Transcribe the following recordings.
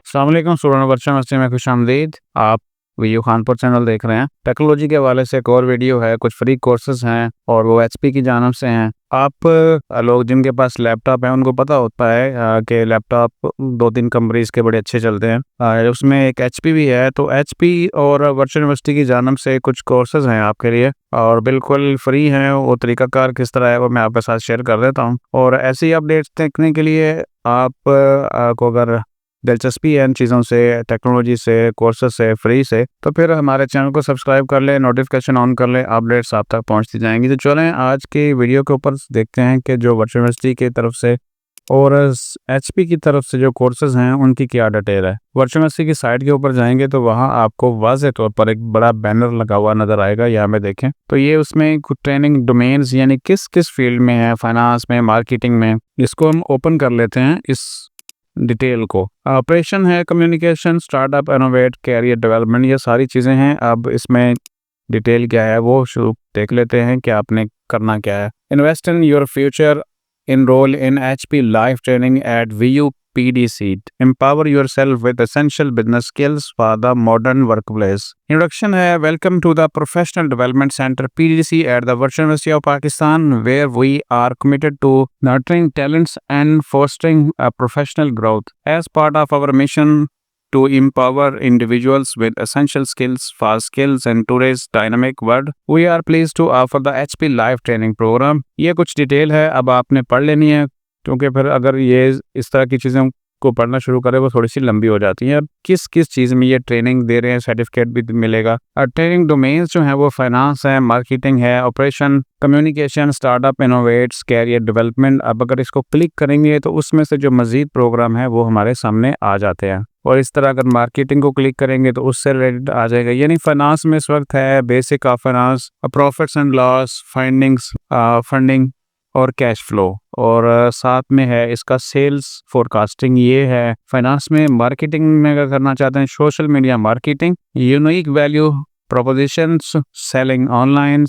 अस्सलाम वालेकुम student virtual मस्ती में खुशामदीद। आप वीयू खानपुर चैनल देख रहे हैं। टेक्नोलॉजी के हवाले से एक और वीडियो है, कुछ फ्री कोर्सेज हैं और वो एचपी की जानिब से हैं। आप लोग जिनके पास लैपटॉप है उनको पता होता है कि लैपटॉप 2-3 कंपनीज के बड़े अच्छे चलते हैं। उसमें एक एचपी भी है, तो एचपी और वर्चुअल यूनिवर्सिटी की जानिब से कुछ कोर्सेज हैं आपके लिए और बिल्कुल फ्री हैं। वो तरीकाकार किस तरह है वो मैं आपके साथ शेयर कर देता हूँ। और ऐसी अपडेट्स देखने के लिए आप को अगर दिलचस्पी है इन चीज़ों से, टेक्नोलॉजी से, कोर्सेज से, फ्री से, तो फिर हमारे चैनल को सब्सक्राइब कर लें, नोटिफिकेशन ऑन कर लें, अपडेट्स आप तक पहुंचती जाएंगी। तो चलें आज की वीडियो के ऊपर देखते हैं कि जो वर्चुअल यूनिवर्सिटी की तरफ से और एचपी की तरफ से जो कोर्सेज हैं उनकी क्या डिटेल है। वर्चुअल यूनिवर्सिटी की साइट के ऊपर जाएंगे तो वहाँ आपको वाज़ेह तौर पर एक बड़ा बैनर लगा हुआ नज़र आएगा। यहाँ पे देखें तो ये उसमें कुछ ट्रेनिंग डोमेन्स यानी किस किस फील्ड में है, फाइनेंस में, मार्केटिंग में, इसको हम ओपन कर लेते हैं। इस डिटेल को ऑपरेशन है, communication, startup, innovate, career development, ये सारी चीज़ें हैं। अब इसमें डिटेल क्या है वो शुरू देख लेते हैं कि आपने करना क्या है। Invest in your future, enroll in HP live training at VU PDC. Empower yourself with essential business skills for the modern workplace. Introduction है, welcome to the Professional Development Center PDC at the Virtual University of Pakistan, where we are committed to nurturing talents and fostering a professional growth. As part of our mission to empower individuals with essential skills for skills in today's dynamic world, we are pleased to offer the HP Live Training Program. ये कुछ detail है, अब आपने पढ़ लेनी है क्योंकि फिर अगर ये इस तरह की चीज़ें को पढ़ना शुरू करें वो थोड़ी सी लंबी हो जाती हैं। अब किस किस चीज़ में ये ट्रेनिंग दे रहे हैं, सर्टिफिकेट भी मिलेगा। और ट्रेनिंग डोमेन्स जो हैं वो फाइनेंस है, मार्केटिंग है, operation, communication, startup, innovates, career development. अब अगर इसको क्लिक करेंगे तो उसमें से जो मज़ीद प्रोग्राम है वो हमारे सामने आ जाते हैं। और इस तरह अगर मार्केटिंग को क्लिक करेंगे तो उससे रिलेटेड आ जाएगा। यानी फाइनेंस में इस वक्त है basic of finance, profits and loss, findings, funding और कैश फ्लो, और साथ में है इसका सेल्स फोरकास्टिंग। ये है फाइनेंस में। मार्केटिंग में अगर करना चाहते हैं social media marketing, unique value propositions, selling online,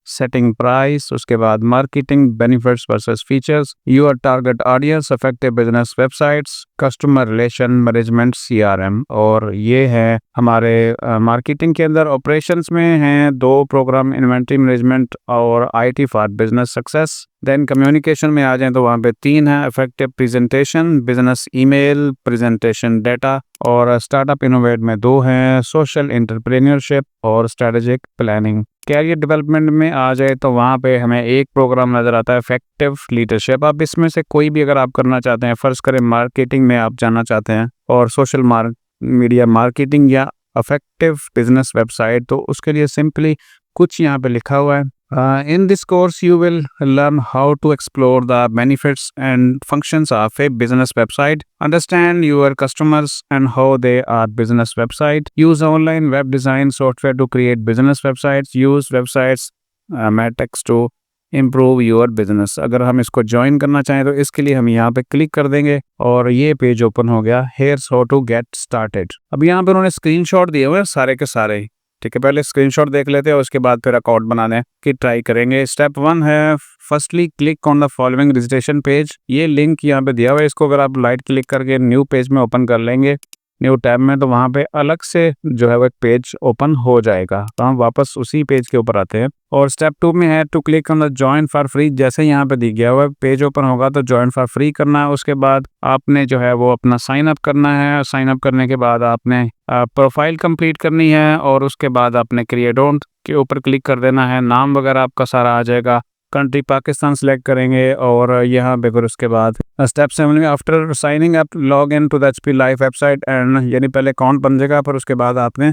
setting price, उसके बाद marketing benefits versus features, your target audience, effective business websites, customer relation management, CRM। और ये है हमारे मार्केटिंग के अंदर। ऑपरेशंस में हैं 2 प्रोग्राम, इन्वेंट्री मैनेजमेंट और IT for business success. Then communication में आ जाएं तो वहाँ पे 3 है, effective presentation, business email, presentation data. और स्टार्टअप इनोवेट में 2 हैं, सोशल एंटरप्रेन्योरशिप और स्ट्रेटेजिक प्लानिंग। कैरियर डेवलपमेंट में आ जाए तो वहाँ पे हमें एक प्रोग्राम नज़र आता है, इफेक्टिव लीडरशिप। अब इसमें से कोई भी अगर आप करना चाहते हैं, फ़र्ज़ करें मार्केटिंग में आप जाना चाहते हैं और सोशल मीडिया मार्केटिंग या इफेक्टिव बिजनेस वेबसाइट, तो उसके लिए सिंपली कुछ यहाँ पे लिखा हुआ है। In this course, you will learn how to explore the benefits and functions of a business website, understand your customers and how they are business website, use online web design software to create business websites, use websites metrics to improve your business। अगर हम इसको join करना चाहें तो इसके लिए हम यहाँ पे क्लिक कर देंगे और ये पेज ओपन हो गया। Here's how to get started। अब यहाँ पे उन्होंने स्क्रीनशॉट दिए हुए हैं सारे के सारे, ठीक है। पहले स्क्रीनशॉट देख लेते हैं, उसके बाद फिर अकाउंट बनाने की ट्राई करेंगे। स्टेप 1 है, firstly click on the following registration page. ये लिंक यहाँ पे दिया हुआ है, इसको अगर आप राइट क्लिक करके न्यू पेज में ओपन कर लेंगे, न्यू टैब में, तो वहाँ पे अलग से जो है वो एक पेज ओपन हो जाएगा। तो हम वापस उसी पेज के ऊपर आते हैं। और स्टेप 2 में है to click on the join for free. जैसे यहाँ पे दिया हुआ है पेज ओपन होगा तो जॉइन फॉर फ्री करना है। उसके बाद आपने जो है वो अपना साइन अप करना है। साइन अप करने के बाद आपने प्रोफाइल कंप्लीट करनी है और उसके बाद आपने क्रिएट ऑन के ऊपर क्लिक कर देना है। नाम वगैरह आपका सारा आ जाएगा। कंट्री पाकिस्तान सेलेक्ट करेंगे और यहाँ पे फिर उसके बाद स्टेप 7 में after signing up log in to the HP live website and, यानी पहले अकाउंट बन जाएगा पर उसके बाद आपने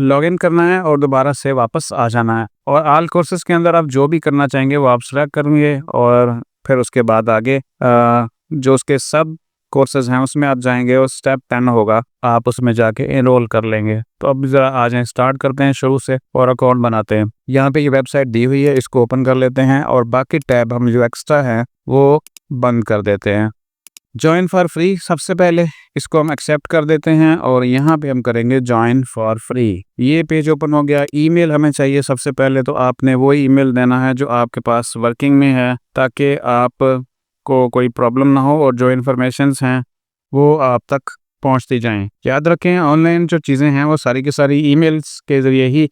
लॉग इन करना है और दोबारा से वापस आ जाना है। और ऑल कोर्सेज के अंदर आप जो भी करना चाहेंगे वो आप सेलेक्ट करेंगे और फिर उसके बाद आगे जो उसके सब कोर्सेज हैं उसमें आप जाएंगे और स्टेप 10 होगा, आप उसमें जाके एनरोल कर लेंगे। तो अब ज़रा आ जाएं, स्टार्ट करते हैं शुरू से और अकाउंट बनाते हैं। यहाँ पे ये वेबसाइट दी हुई है, इसको ओपन कर लेते हैं और बाकी टैब हम जो एक्स्ट्रा हैं वो बंद कर देते हैं। ज्वाइन फॉर फ्री, सबसे पहले इसको हम एक्सेप्ट कर देते हैं और यहाँ पे हम करेंगे ज्वाइन फॉर फ्री। ये पेज ओपन हो गया। ईमेल हमें चाहिए सबसे पहले, तो आपने वो ईमेल देना है जो आपके पास वर्किंग में है ताकि आप आपको कोई प्रॉब्लम ना हो और जो इन्फॉर्मेशंस हैं वो आप तक पहुंचती जाएं। याद रखें, ऑनलाइन जो चीज़ें हैं वो सारी की सारी ईमेल्स के ज़रिए ही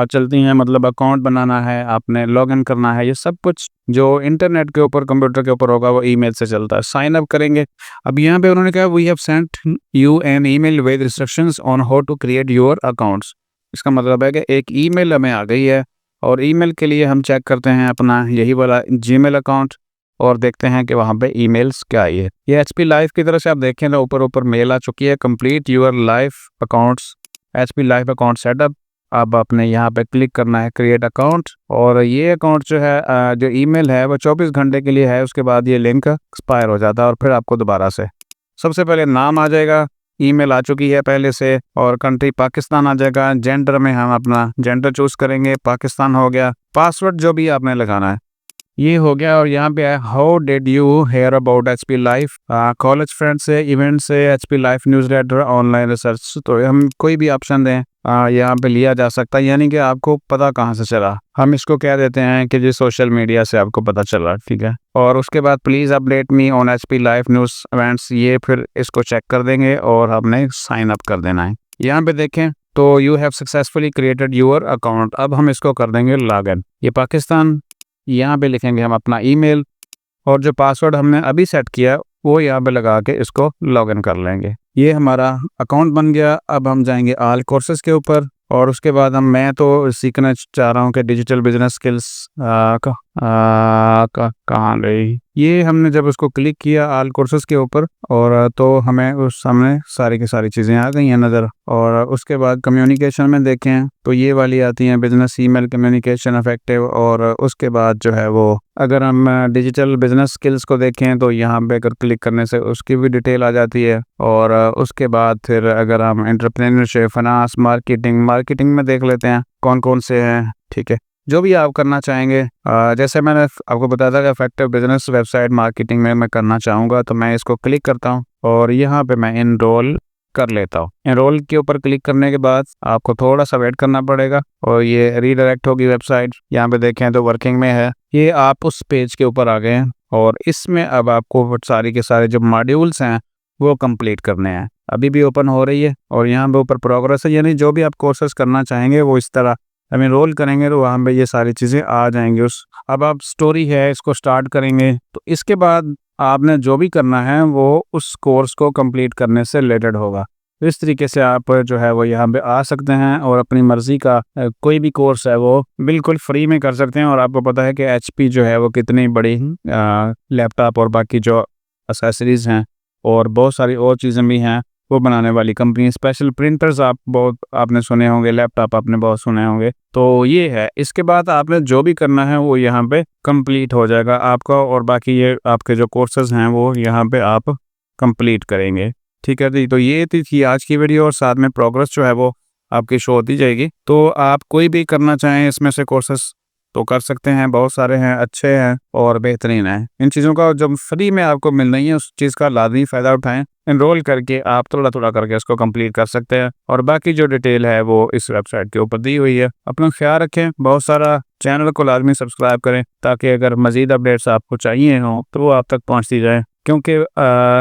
चलती हैं। मतलब अकाउंट बनाना है, आपने लॉगिन करना है, ये सब कुछ जो इंटरनेट के ऊपर, कंप्यूटर के ऊपर होगा वो ईमेल से चलता है। साइन अप करेंगे। अब यहाँ पे उन्होंने कहा we have sent you an email with instructions on how to create your accounts. इसका मतलब है कि एक ईमेल हमें आ गई है और ईमेल के लिए हम चेक करते हैं अपना यही वाला जीमेल अकाउंट और देखते हैं कि वहाँ पे ईमेल्स क्या आई है। ये एचपी लाइव की तरफ से आप देखें तो ऊपर मेल आ चुकी है, complete your live accounts, HP live account setup. अब आपने यहाँ पे क्लिक करना है क्रिएट अकाउंट और ये अकाउंट जो है जो ईमेल है वो 24 घंटे के लिए है। उसके बाद ये लिंक एक्सपायर हो जाता है और फिर आपको दोबारा से सबसे पहले नाम आ जाएगा, ईमेल आ चुकी है पहले से, और कंट्री पाकिस्तान आ जाएगा। जेंडर में हम अपना जेंडर चूज करेंगे, पाकिस्तान हो गया। पासवर्ड जो भी आपने लगाना है ये हो गया। और यहाँ पे है how did you hear about HP live, college friend से, इवेंट से, HP live newsletter, online research. तो हम कोई भी ऑप्शन दें यहाँ पे लिया जा सकता है, यानी कि आपको पता कहाँ से चला। हम इसको कह देते हैं कि जी सोशल मीडिया से आपको पता चला, ठीक है। और उसके बाद please update me on HP live news events, ये फिर इसको चेक कर देंगे और हमने साइन अप कर देना है। यहाँ पे देखें तो you have successfully created your account. अब हम इसको कर देंगे लॉगिन। ये पाकिस्तान, यहाँ पे लिखेंगे हम अपना ईमेल और जो पासवर्ड हमने अभी सेट किया वो यहाँ पे लगा के इसको लॉगिन कर लेंगे। ये हमारा अकाउंट बन गया। अब हम जाएंगे ऑल कोर्सेज के ऊपर और उसके बाद मैं तो सीखना चाह रहा हूँ कि डिजिटल बिजनेस स्किल्स कहाँ गई। ये हमने जब उसको क्लिक किया ऑल कोर्सेज के ऊपर और तो हमें उस सामने सारी की सारी चीज़ें आ गई हैं नज़र। और उसके बाद कम्युनिकेशन में देखें तो ये वाली आती हैं बिजनेस ईमेल कम्युनिकेशन इफेक्टिव। और उसके बाद जो है वो अगर हम डिजिटल बिजनेस स्किल्स को देखें तो यहाँ पे अगर क्लिक करने से उसकी भी डिटेल आ जाती है। और उसके बाद फिर अगर हम एंटरप्रेन्योरशिप, फाइनेंस, मार्केटिंग में देख लेते हैं कौन कौन से हैं, ठीक है। जो भी आप करना चाहेंगे, जैसे मैंने आपको बताया था कि इफेक्टिव बिजनेस वेबसाइट मार्केटिंग में मैं करना चाहूँगा तो मैं इसको क्लिक करता हूँ और यहाँ पे मैं इनरोल कर लेता हूँ। एनरोल के ऊपर क्लिक करने के बाद आपको थोड़ा सा वेट करना पड़ेगा और ये रीडायरेक्ट होगी वेबसाइट। यहाँ पे देखें तो वर्किंग में है। ये आप उस पेज के ऊपर आ गए हैं और इसमें अब आपको सारी के सारे जो मॉड्यूल्स हैं वो कंप्लीट करने हैं। अभी भी ओपन हो रही है और यहाँ पे ऊपर प्रोग्रेस है, यानी जो भी आप कोर्सेज करना चाहेंगे वो इस तरह हम एनरोल करेंगे तो वहाँ पे ये सारी चीज़ें आ जाएंगी। अब आप स्टोरी है इसको स्टार्ट करेंगे तो इसके बाद आपने जो भी करना है वो उस कोर्स को कंप्लीट करने से रिलेटेड होगा। इस तरीके से आप जो है वो यहाँ पे आ सकते हैं और अपनी मर्ज़ी का कोई भी कोर्स है वो बिल्कुल फ्री में कर सकते हैं। और आपको पता है कि एचपी जो है वो कितनी बड़ी लैपटॉप और बाकी जो एक्सेसरीज़ हैं और बहुत सारी और चीज़ें भी हैं वो बनाने वाली कंपनी। स्पेशल प्रिंटर्स आप बहुत आपने सुने होंगे, लैपटॉप आपने बहुत सुने होंगे। तो ये है, इसके बाद आपने जो भी करना है वो यहाँ पे कंप्लीट हो जाएगा आपका और बाकी ये आपके जो कोर्सेज हैं वो यहाँ पे आप कंप्लीट करेंगे, ठीक है जी। तो ये थी आज की वीडियो और साथ में प्रोग्रेस जो है वो आपकी शो होती जाएगी। तो आप कोई भी करना चाहें इसमें से कोर्सेस तो कर सकते हैं, बहुत सारे हैं, अच्छे हैं और बेहतरीन हैं। इन चीज़ों का जब फ्री में आपको मिल रही है उस चीज़ का लाजमी फ़ायदा उठाएं। एनरोल करके आप थोड़ा थोड़ा करके इसको कंप्लीट कर सकते हैं और बाकी जो डिटेल है वो इस वेबसाइट के ऊपर दी हुई है। अपना ख्याल रखें, बहुत सारा चैनल को लाजमी सब्सक्राइब करें ताकि अगर मज़ीद अपडेट्स आपको चाहिए हों तो वो आप तक पहुँचती जाए। क्योंकि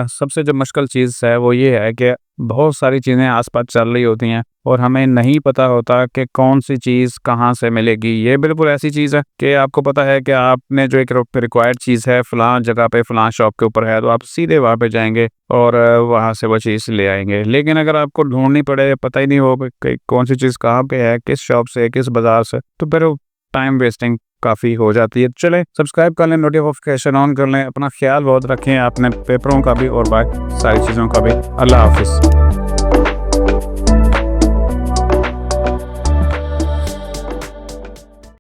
सबसे जो मुश्किल चीज़ है वो ये है कि बहुत सारी चीज़ें आसपास चल रही होती हैं और हमें नहीं पता होता कि कौन सी चीज़ कहाँ से मिलेगी। ये बिल्कुल ऐसी चीज़ है कि आपको पता है कि आपने जो एक रिक्वायर्ड चीज़ है फ़लाँ जगह पे फ़लाँ शॉप के ऊपर है तो आप सीधे वहाँ पे जाएंगे और वहाँ से वो चीज़ ले आएंगे। लेकिन अगर आपको ढूंढनी पड़े, पता ही नहीं हो कि कौन सी चीज़ कहाँ पे है, किस शॉप से, किस बाज़ार से, तो फिर टाइम वेस्टिंग काफ़ी हो जाती है। चलें सब्सक्राइब कर लें, नोटिफिकेशन ऑन कर लें। अपना ख्याल बहुत रखें, अपने पेपरों का भी और बाकी सारी चीज़ों का भी। अल्लाह हाफिज़।